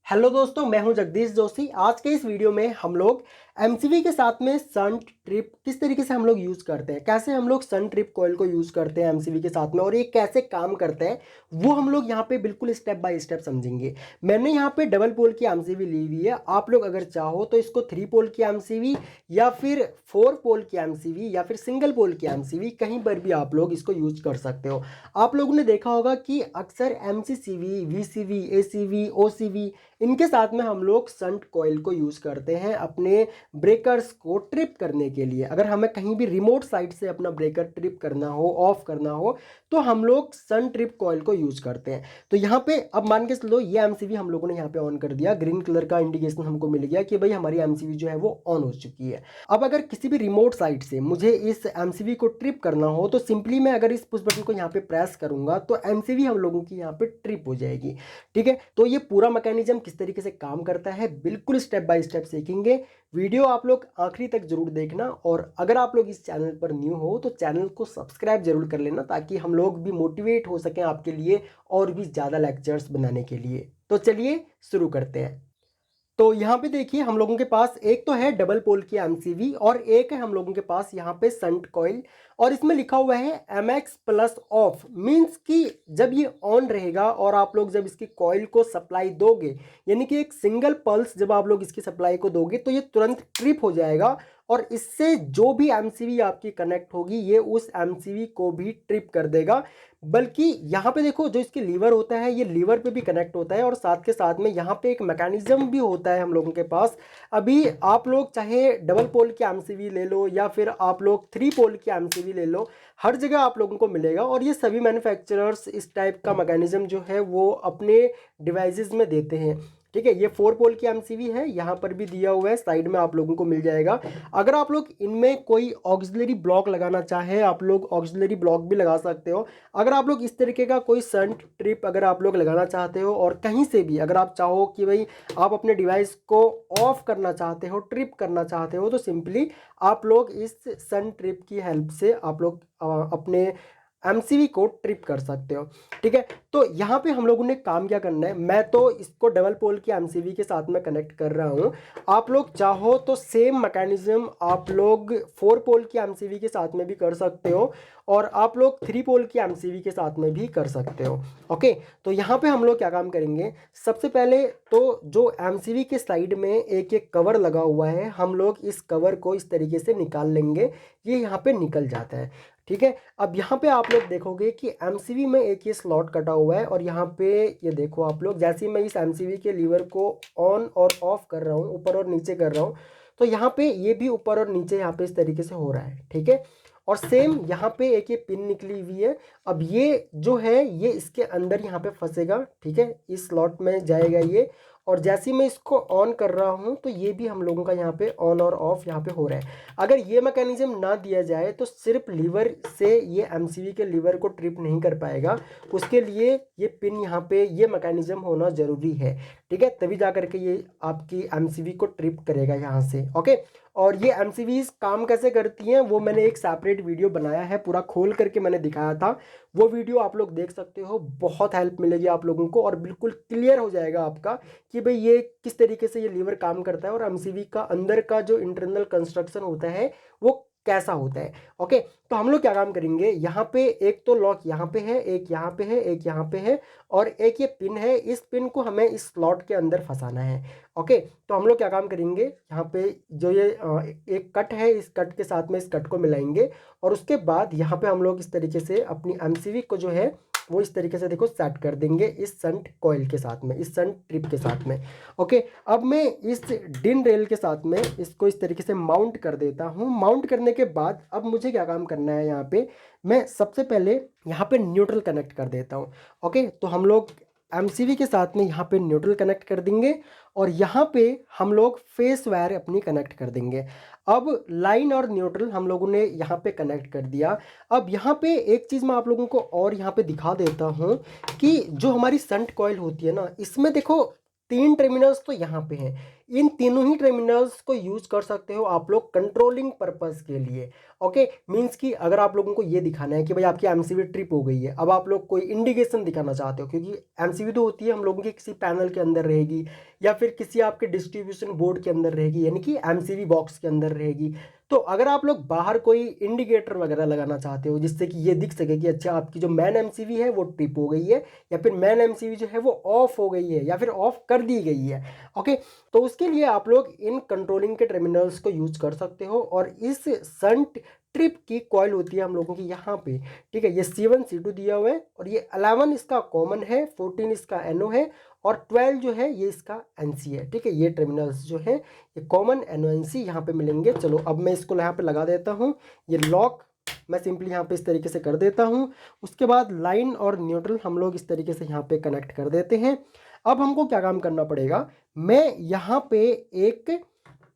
Hello दोस्तों, मैं हूं जगदीश जोशी। आज के इस वीडियो में हम लोग एमसीवी के साथ में सन ट्रिप किस तरीके से हम लोग यूज़ करते हैं, कैसे हम लोग सन ट्रिप कॉइल को यूज़ करते हैं एमसीवी के साथ में और ये कैसे काम करता है, वो हम लोग यहाँ पे बिल्कुल स्टेप बाय स्टेप समझेंगे। मैंने यहाँ पे डबल पोल की एमसीवी ली हुई है। आप लोग अगर चाहो तो इसको 3 पोल की एमसीवी या फिर 4 पोल की एमसीवी या फिर सिंगल पोल की एमसीवी कहीं पर भी आप लोग इसको यूज कर सकते हो। आप लोगों ने देखा होगा कि अक्सर एमसीसीवी, वीसीवी, एसीवी, ओसीवी इनके साथ में हम लोग संट कॉइल को यूज़ करते हैं अपने ब्रेकर्स को ट्रिप करने के लिए। अगर हमें कहीं भी रिमोट साइट से अपना ब्रेकर ट्रिप करना हो, ऑफ करना हो, तो हम लोग सन ट्रिप कॉइल को यूज़ करते हैं। तो यहाँ पे अब मान के चलो ये एमसीवी हम लोगों ने यहाँ पे ऑन कर दिया, ग्रीन कलर का इंडिकेशन हमको मिल गया कि भाई हमारी एमसीवी जो है वो ऑन हो चुकी है। अब अगर किसी भी रिमोट साइट से मुझे इस एमसीवी को ट्रिप करना हो तो सिंपली मैं अगर इस पुश बटन को यहाँ पे प्रेस करूंगा तो एमसीवी हम लोगों की यहाँ पे ट्रिप हो जाएगी। ठीक है, तो ये पूरा मैकेनिज्म किस तरीके से काम करता है बिल्कुल स्टेप बाय स्टेप सीखेंगे। वीडियो आप लोग आखिरी तक जरूर देखना और अगर आप लोग इस चैनल पर न्यू हो तो चैनल को सब्सक्राइब जरूर कर लेना ताकि हम लोग भी मोटिवेट हो सकें आपके लिए और भी ज़्यादा लेक्चर्स बनाने के लिए। तो चलिए शुरू करते हैं। तो यहाँ पे देखिए हम लोगों के पास एक तो है डबल पोल की एमसीवी और एक है हम लोगों के पास यहाँ पे संट कॉइल और इसमें लिखा हुआ है MX प्लस ऑफ। मीन्स कि जब ये ऑन रहेगा और आप लोग जब इसकी कॉइल को सप्लाई दोगे, यानी कि एक सिंगल पल्स जब आप लोग इसकी सप्लाई को दोगे तो ये तुरंत ट्रिप हो जाएगा और इससे जो भी एमसीवी आपकी कनेक्ट होगी ये उस एमसीवी को भी ट्रिप कर देगा। बल्कि यहाँ पे देखो जो इसके लीवर होता है ये लीवर पे भी कनेक्ट होता है और साथ के साथ में यहाँ पे एक मैकेनिज्म भी होता है हम लोगों के पास। अभी आप लोग चाहे डबल पोल की एमसीवी ले लो या फिर आप लोग 3 पोल की एमसीवी ले लो, हर जगह आप लोगों को मिलेगा और ये सभी मैन्युफैक्चरर्स इस टाइप का मैकेनिज्म जो है वो अपने डिवाइसेस में देते हैं। ठीक है, ये 4 पोल की एमसीवी है, यहाँ पर भी दिया हुआ है, साइड में आप लोगों को मिल जाएगा। अगर आप लोग इनमें कोई ऑक्सिलरी ब्लॉक लगाना चाहे आप लोग ऑक्सिलरी ब्लॉक भी लगा सकते हो। अगर आप लोग इस तरीके का कोई संट ट्रिप अगर आप लोग लगाना चाहते हो और कहीं से भी अगर आप चाहो कि भाई आप अपने डिवाइस को ऑफ करना चाहते हो, ट्रिप करना चाहते हो, तो सिंपली आप लोग इस सन ट्रिप की हेल्प से आप लोग अपने एमसीवी को ट्रिप कर सकते हो। ठीक है, तो यहाँ पे हम लोगों ने काम क्या करना है, मैं तो इसको डबल पोल की एमसीवी के साथ में कनेक्ट कर रहा हूँ। आप लोग चाहो तो सेम मैकेनिज्म आप लोग 4 पोल की एमसीवी के साथ में भी कर सकते हो और आप लोग 3 पोल की एमसीवी के साथ में भी कर सकते हो। ओके, तो यहाँ पे हम लोग क्या काम करेंगे, सबसे पहले तो जो एमसीवी के साइड में एक एक कवर लगा हुआ है हम लोग इस कवर को इस तरीके से निकाल लेंगे, ये यहाँ पे निकल जाता है। ठीक है, अब यहाँ पे आप लोग देखोगे कि एमसीवी में एक ये स्लॉट कटा हुआ है और यहाँ पे ये देखो आप लोग, जैसे ही मैं इस एमसीवी के लीवर को ऑन और ऑफ कर रहा हूँ, ऊपर और नीचे कर रहा हूँ, तो यहाँ पे ये भी ऊपर और नीचे यहाँ पे इस तरीके से हो रहा है। ठीक है, और सेम यहाँ पे एक ये पिन निकली हुई है। अब ये जो है ये इसके अंदर यहाँ पे फंसेगा। ठीक है, इस स्लॉट में जाएगा ये और जैसे ही मैं इसको ऑन कर रहा हूँ तो ये भी हम लोगों का यहाँ पे ऑन और ऑफ यहाँ पे हो रहा है। अगर ये मैकेनिज्म ना दिया जाए तो सिर्फ लीवर से ये एमसीवी के लीवर को ट्रिप नहीं कर पाएगा, उसके लिए ये पिन यहाँ पे ये मैकेनिज्म होना जरूरी है। ठीक है, तभी जा करके ये आपकी एमसीवी को ट्रिप करेगा यहाँ से। ओके, और ये एमसीवीज काम कैसे करती हैं वो मैंने एक सेपरेट वीडियो बनाया है, पूरा खोल करके मैंने दिखाया था, वो वीडियो आप लोग देख सकते हो। बहुत हेल्प मिलेगी आप लोगों को और बिल्कुल क्लियर हो जाएगा आपका कि भाई ये किस तरीके से ये लीवर काम करता है और एमसीवी का अंदर का जो इंटरनल कंस्ट्रक्शन होता है वो कैसा होता है। ओके, तो हम लोग क्या काम करेंगे, यहाँ पे एक तो लॉक यहाँ पे है, एक यहाँ पे है, एक यहाँ पे है और एक ये पिन है, इस पिन को हमें इस स्लॉट के अंदर फंसाना है। ओके, तो हम लोग क्या काम करेंगे, यहाँ पे जो ये एक कट है, इस कट के साथ में इस कट को मिलाएंगे और उसके बाद यहाँ पे हम लोग इस तरीके से अपनी एमसीवी को जो है वो इस तरीके से देखो सेट कर देंगे इस संट कॉइल के साथ में, इस संट ट्रिप के साथ में। ओके, अब मैं इस डिन रेल के साथ में इसको इस तरीके से माउंट कर देता हूँ। माउंट करने के बाद अब मुझे क्या काम करना है, यहाँ पे मैं सबसे पहले यहाँ पे न्यूट्रल कनेक्ट कर देता हूँ। ओके, तो हम लोग एमसीवी के साथ में यहाँ पे न्यूट्रल कनेक्ट कर देंगे और यहाँ पे हम लोग फेस वायर अपनी कनेक्ट कर देंगे। अब लाइन और न्यूट्रल हम लोगों ने यहाँ पे कनेक्ट कर दिया। अब यहाँ पे एक चीज़ मैं आप लोगों को और यहाँ पे दिखा देता हूँ कि जो हमारी संट कॉइल होती है ना, इसमें देखो 3 टर्मिनल्स तो यहाँ पे हैं, इन तीनों ही टर्मिनल्स को यूज कर सकते हो आप लोग कंट्रोलिंग पर्पस के लिए। ओके, मीन्स कि अगर आप लोगों को ये दिखाना है कि भाई आपकी एमसीवी ट्रिप हो गई है, अब आप लोग कोई इंडिकेशन दिखाना चाहते हो, क्योंकि एमसीवी तो होती है हम लोगों के किसी पैनल के अंदर रहेगी या फिर किसी आपके डिस्ट्रीब्यूशन बोर्ड के अंदर रहेगी, यानी कि एमसीवी बॉक्स के अंदर रहेगी। तो अगर आप लोग बाहर कोई इंडिकेटर वगैरह लगाना चाहते हो जिससे कि ये दिख सके कि अच्छा आपकी जो मैन एमसीवी है वो ट्रिप हो गई है, या फिर मैन एमसीवी जो है वो ऑफ हो गई है या फिर ऑफ कर दी गई है, ओके, तो उसके लिए आप लोग इन कंट्रोलिंग के टर्मिनल्स को यूज कर सकते हो। और इस संट ट्रिप की कॉइल होती है हम लोगों की यहाँ पे, ठीक है, ये C1 C2 दिया हुआ है और ये 11 इसका कॉमन है, 14 इसका NO है और 12 जो है ये इसका NC है, ठीक है। ये टर्मिनल्स जो है ये कॉमन NO NC यहाँ पे मिलेंगे। चलो अब मैं इसको यहाँ पे लगा देता हूँ, ये लॉक मैं सिंपली यहाँ पे इस तरीके से कर देता हूँ। उसके बाद लाइन और न्यूट्रल हम लोग इस तरीके से यहाँ पे कनेक्ट कर देते हैं। अब हमको क्या काम करना पड़ेगा, मैं यहाँ पे एक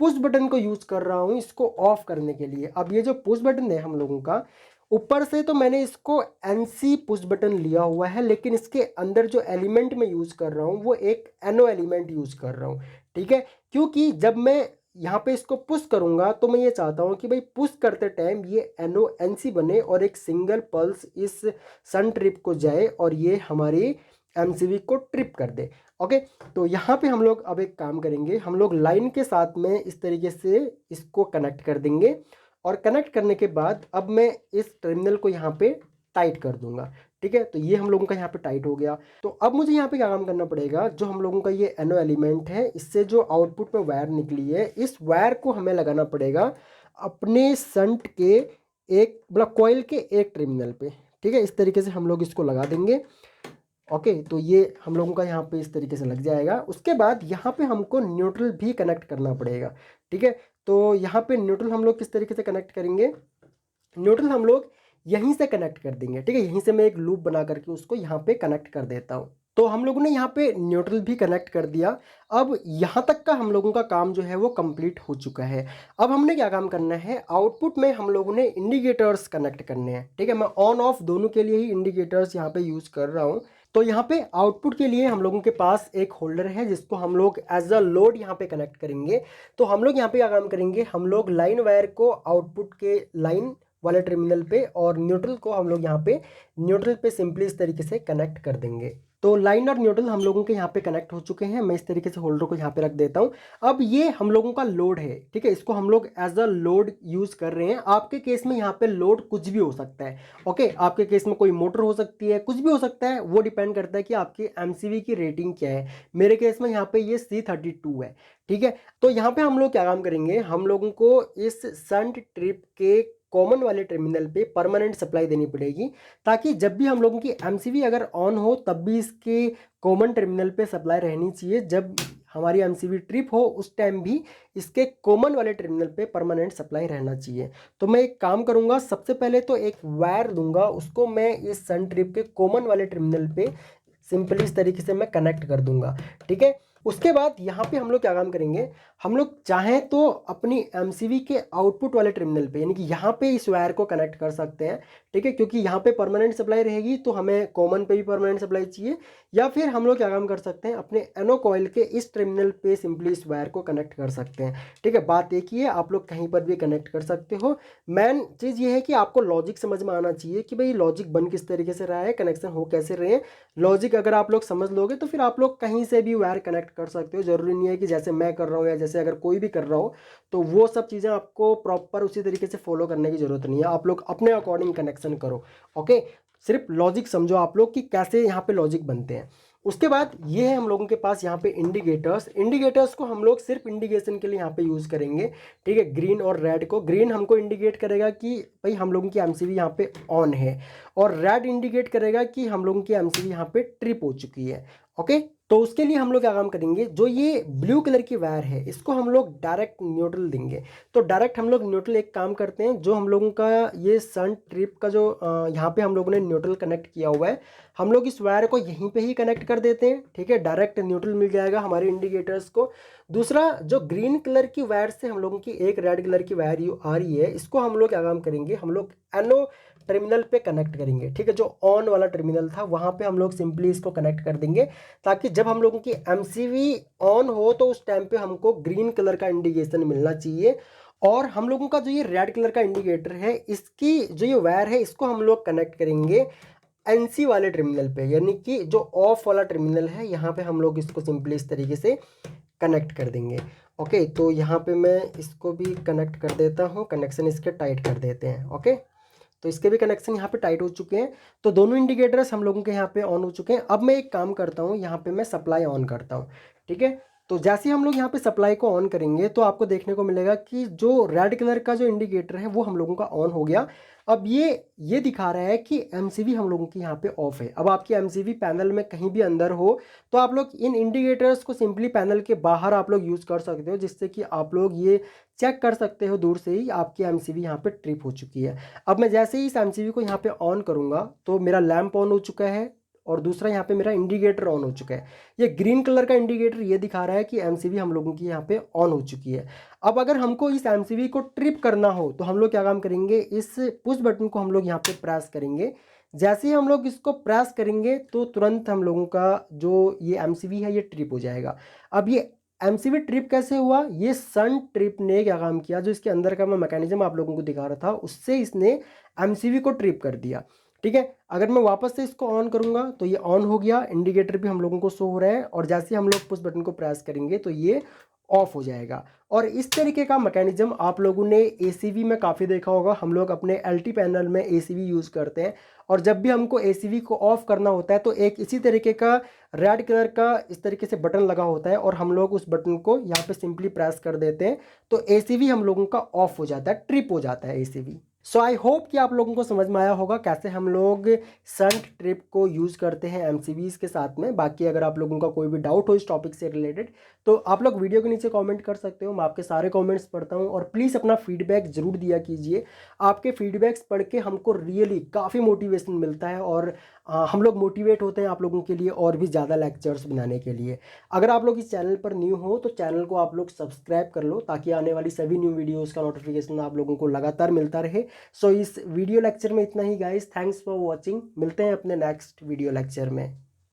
पुश बटन को यूज कर रहा हूँ इसको ऑफ करने के लिए। अब ये जो पुश बटन है हम लोगों का, ऊपर से तो मैंने इसको NC पुश बटन लिया हुआ है, लेकिन इसके अंदर जो एलिमेंट मैं यूज कर रहा हूँ वो एक NO एलिमेंट यूज कर रहा हूँ, ठीक है। क्योंकि जब मैं यहाँ पे इसको पुश करूंगा तो मैं ये चाहता हूँ कि भाई पुश करते टाइम ये NO NC बने और एक सिंगल पल्स इस सन ट्रिप को जाए और ये हमारी एमसीवी को ट्रिप कर दे। ओके, तो यहाँ पे हम लोग अब एक काम करेंगे, हम लोग लाइन के साथ में इस तरीके से इसको कनेक्ट कर देंगे और कनेक्ट करने के बाद अब मैं इस टर्मिनल को यहाँ पे टाइट कर दूंगा, ठीक है। तो ये हम लोगों का यहाँ पे टाइट हो गया। तो अब मुझे यहाँ पे क्या काम करना पड़ेगा, जो हम लोगों का ये NO एलिमेंट है इससे जो आउटपुट में वायर निकली है इस वायर को हमें लगाना पड़ेगा अपने संट के एक मतलब कॉइल के एक टर्मिनल पे, ठीक है। इस तरीके से हम लोग इसको लगा देंगे। ओके, तो ये हम लोगों का यहाँ पे इस तरीके से लग जाएगा। उसके बाद यहाँ पे हमको न्यूट्रल भी कनेक्ट करना पड़ेगा, ठीक है। तो यहाँ पे न्यूट्रल हम लोग किस तरीके से कनेक्ट करेंगे, न्यूट्रल हम लोग यहीं से कनेक्ट कर देंगे, ठीक है। यहीं से मैं एक लूप बना करके उसको यहाँ पे कनेक्ट कर देता हूँ। तो हम लोगों ने यहाँ पे न्यूट्रल भी कनेक्ट कर दिया। अब यहाँ तक का हम लोगों का काम जो है वो कंप्लीट हो चुका है। अब हमने क्या काम करना है, आउटपुट में हम लोगों ने इंडिकेटर्स कनेक्ट करने हैं, ठीक है। मैं ऑन ऑफ दोनों के लिए ही इंडिकेटर्स यहाँ पे यूज कर रहा हूँ। तो यहाँ पे आउटपुट के लिए हम लोगों के पास एक होल्डर है जिसको हम लोग एज अ लोड यहाँ पे कनेक्ट करेंगे। तो हम लोग यहाँ पे क्या काम करेंगे, हम लोग लाइन वायर को आउटपुट के लाइन वाले टर्मिनल पे और न्यूट्रल को हम लोग यहाँ पे न्यूट्रल पे सिंपली इस तरीके से कनेक्ट कर देंगे। तो लाइन और न्यूट्रल हम लोगों के यहाँ पे कनेक्ट हो चुके हैं। मैं इस तरीके से होल्डर को यहाँ पे रख देता हूँ। अब ये हम लोगों का लोड है, ठीक है, इसको हम लोग एज अ लोड यूज कर रहे हैं। आपके केस में यहाँ पे लोड कुछ भी हो सकता है, ओके, आपके केस में कोई मोटर हो सकती है, कुछ भी हो सकता है, वो डिपेंड करता है कि आपकी एमसीवी की रेटिंग क्या है। मेरे केस में यहाँ पे ये C32 है, ठीक है। तो यहाँ पे हम लोग क्या काम करेंगे, हम लोगों को इस संट ट्रिप के कॉमन वाले टर्मिनल पे परमानेंट सप्लाई देनी पड़ेगी, ताकि जब भी हम लोगों की एमसीवी अगर ऑन हो तब भी इसके कॉमन टर्मिनल पे सप्लाई रहनी चाहिए। जब हमारी एमसीवी ट्रिप हो उस टाइम भी इसके कॉमन वाले टर्मिनल पे परमानेंट सप्लाई रहना चाहिए। तो मैं एक काम करूंगा, सबसे पहले तो एक वायर दूंगा, उसको मैं इस सन ट्रिप के कॉमन वाले टर्मिनल पे सिंपली इस तरीके से मैं कनेक्ट कर दूंगा, ठीक है। उसके बाद यहाँ पे हम लोग क्या काम करेंगे, हम लोग चाहें तो अपनी एमसीवी के आउटपुट वाले टर्मिनल पे यानी कि यहाँ पे इस वायर को कनेक्ट कर सकते हैं, ठीक है, क्योंकि यहाँ पे परमानेंट सप्लाई रहेगी तो हमें कॉमन पे भी परमानेंट सप्लाई चाहिए। या फिर हम लोग क्या काम कर सकते हैं, अपने NO कॉइल के इस टर्मिनल पे सिंपली इस वायर को कनेक्ट कर सकते हैं, ठीक है। बात एक ही है, आप लोग कहीं पर भी कनेक्ट कर सकते हो। मेन चीज़ ये है कि आपको लॉजिक समझ में आना चाहिए कि भाई लॉजिक बन किस तरीके से रहा है, कनेक्शन हो कैसे रहे हैं। लॉजिक अगर आप लोग समझ लोगे तो फिर आप लोग कहीं से भी वायर कनेक्ट कर सकते हो। जरूरी नहीं है कि जैसे मैं कर रहा हूँ या जैसे अगर कोई भी कर रहा हो तो वो सब चीज़ें आपको प्रॉपर उसी तरीके से फॉलो करने की जरूरत नहीं है। आप लोग अपने अकॉर्डिंग कनेक्शन करो, ओके। सिर्फ लॉजिक समझो आप लोग कि कैसे यहाँ पे लॉजिक बनते हैं। उसके बाद ये है हम लोगों के पास यहाँ पे इंडिकेटर्स को हम लोग सिर्फ इंडिकेशन के लिए यहाँ पे यूज़ करेंगे, ठीक है। ग्रीन और रेड को, ग्रीन हमको इंडिकेट करेगा कि भाई हम लोगों की एमसीवी यहाँ पे ऑन है और रेड इंडिकेट करेगा कि हम लोगों की एमसीवी यहाँ पे ट्रिप हो चुकी है, ओके। तो उसके लिए हम लोग क्या काम करेंगे, जो ये ब्लू कलर की वायर है इसको हम लोग डायरेक्ट न्यूट्रल देंगे। तो डायरेक्ट हम लोग न्यूट्रल एक काम करते हैं, जो हम लोगों का ये सन ट्रिप का जो यहाँ पे हम लोगों ने न्यूट्रल कनेक्ट किया हुआ है, हम लोग इस वायर को यहीं पे ही कनेक्ट कर देते हैं, ठीक है, डायरेक्ट न्यूट्रल मिल जाएगा हमारे इंडिकेटर्स को। दूसरा, जो ग्रीन कलर की वायर से हम लोगों की एक रेड कलर की वायर आ रही है, इसको हम लोग क्या काम करेंगे, हम लोग एनो टर्मिनल पे कनेक्ट करेंगे, ठीक है, जो ऑन वाला टर्मिनल था वहाँ पे हम लोग सिंपली इसको कनेक्ट कर देंगे, ताकि जब हम लोगों की एमसीवी ऑन हो तो उस टाइम पे हमको ग्रीन कलर का इंडिकेशन मिलना चाहिए। और हम लोगों का जो ये रेड कलर का इंडिकेटर है, इसकी जो ये वायर है इसको हम लोग कनेक्ट करेंगे एनसी वाले टर्मिनल पे, यानी कि जो ऑफ वाला टर्मिनल है यहाँ पे हम लोग इसको सिंपली इस तरीके से कनेक्ट कर देंगे। ओके, तो यहाँ पे मैं इसको भी कनेक्ट कर देता हूँ, कनेक्शन इसके टाइट कर देते हैं। ओके, तो इसके भी कनेक्शन यहाँ पे टाइट हो चुके हैं, तो दोनों इंडिकेटर्स हम लोगों के यहाँ पे ऑन हो चुके हैं। अब मैं एक काम करता हूँ, यहाँ पे मैं सप्लाई ऑन करता हूँ, ठीक है। तो जैसे ही हम लोग यहाँ पे सप्लाई को ऑन करेंगे तो आपको देखने को मिलेगा कि जो रेड कलर का जो इंडिकेटर है वो हम लोगों का ऑन हो गया। अब ये दिखा रहा है कि एमसीवी हम लोगों की यहाँ पे ऑफ है। अब आपकी एमसीवी पैनल में कहीं भी अंदर हो तो आप लोग इन इंडिकेटर्स को सिंपली पैनल के बाहर आप लोग यूज़ कर सकते हो, जिससे कि आप लोग ये चेक कर सकते हो दूर से ही आपकी एमसीवी यहाँ पे ट्रिप हो चुकी है। अब मैं जैसे ही इस एमसीवी को यहाँ पे ऑन करूँगा तो मेरा लैंप ऑन हो चुका है, और दूसरा यहाँ पे मेरा इंडिकेटर ऑन हो चुका है। ये ग्रीन कलर का इंडिकेटर ये दिखा रहा है कि एमसीवी हम लोगों की यहाँ पे ऑन हो चुकी है। अब अगर हमको इस एमसीवी को ट्रिप करना हो तो हम लोग क्या काम करेंगे, इस पुश बटन को हम लोग यहाँ पे प्रेस करेंगे। जैसे ही हम लोग इसको प्रेस करेंगे तो तुरंत हम लोगों का जो ये एमसीवी है ये ट्रिप हो जाएगा। अब ये एमसीवी ट्रिप कैसे हुआ, ये सन ट्रिप ने क्या काम किया, जो इसके अंदर का मैं मैकेनिज्म आप लोगों को दिखा रहा था उससे इसने एमसीवी को ट्रिप कर दिया, ठीक है। अगर मैं वापस से इसको ऑन करूंगा तो ये ऑन हो गया, इंडिकेटर भी हम लोगों को शो हो रहा है, और जैसे हम लोग पुश बटन को प्रेस करेंगे तो ये ऑफ हो जाएगा। और इस तरीके का मैकेनिज्म आप लोगों ने एसीवी में काफ़ी देखा होगा। हम लोग अपने एलटी पैनल में एसीवी यूज़ करते हैं, और जब भी हमको एसीवी को ऑफ करना होता है तो एक इसी तरीके का रेड कलर का इस तरीके से बटन लगा होता है, और हम लोग उस बटन को यहाँ पे सिंपली प्रेस कर देते हैं तो एसीवी हम लोगों का ऑफ हो जाता है, ट्रिप हो जाता है एसीवी। सो आई होप कि आप लोगों को समझ में आया होगा कैसे हम लोग संट ट्रिप को यूज़ करते हैं एमसीवीज के साथ में। बाकी अगर आप लोगों का कोई भी डाउट हो इस टॉपिक से रिलेटेड तो आप लोग वीडियो के नीचे कमेंट कर सकते हो, मैं आपके सारे कमेंट्स पढ़ता हूं, और प्लीज़ अपना फीडबैक ज़रूर दिया कीजिए। आपके फीडबैक्स पढ़ के हमको रियली काफ़ी मोटिवेशन मिलता है, और हम लोग मोटिवेट होते हैं आप लोगों के लिए और भी ज़्यादा लेक्चर्स बनाने के लिए। अगर आप लोग इस चैनल पर न्यू हो तो चैनल को आप लोग सब्सक्राइब कर लो, ताकि आने वाली सभी न्यू वीडियोज़ का नोटिफिकेशन आप लोगों को लगातार मिलता रहे। सो इस वीडियो लेक्चर में इतना ही गाइस, थैंक्स फॉर वॉचिंग, मिलते हैं अपने नेक्स्ट वीडियो लेक्चर में।